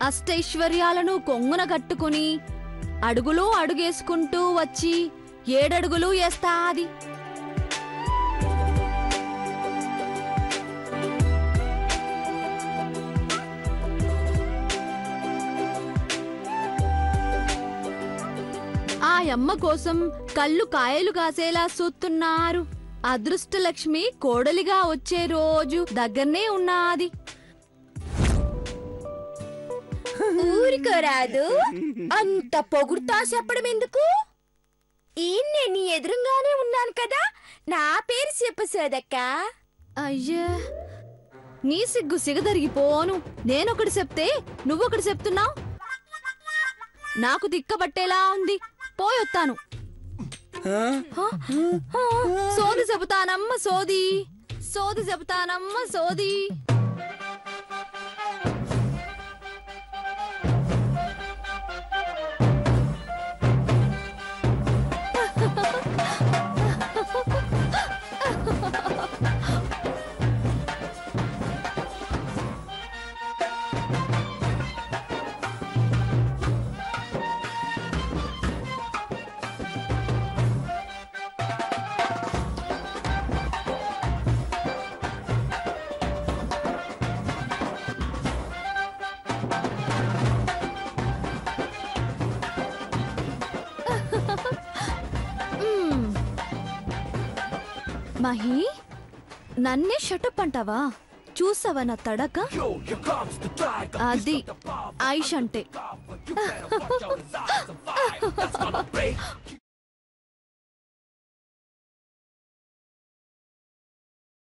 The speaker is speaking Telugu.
అష్టైశ్వర్యాలను కొంగున కట్టుకుని అడుగులో అడుగేసుకుంటూ వచ్చి 7 అడుగులు వేస్తాది. ఆ యమ్మ కోసం కళ్ళు కాయలు కాసేలా చూస్తున్నారు. అదృష్టలక్ష్మి కోడలిగా వచ్చే రోజు దగ్గరనే ఉన్నాది. ఊరికోరాదు, అంత పొగుడుతా చెప్పడం ఎందుకు? ఈయన్నే నీ ఎదురుగానే ఉన్నాను కదా, నా పేరు చెప్పు సోదక్క. అయ్యా, నీ సిగ్గు సిగదరిగిపోను. నేనొకటి చెప్తే నువ్వొకటి చెప్తున్నావు. నాకు దిక్కబట్టేలా ఉంది. పోయొత్తాను. సోది చెబుతానమ్మ సోది, సోది చెబుతానమ్మ సోది. మహి, నన్నే షటప్ అంటావా? చూసావా నా తడక? అది ఐష్ అంటే.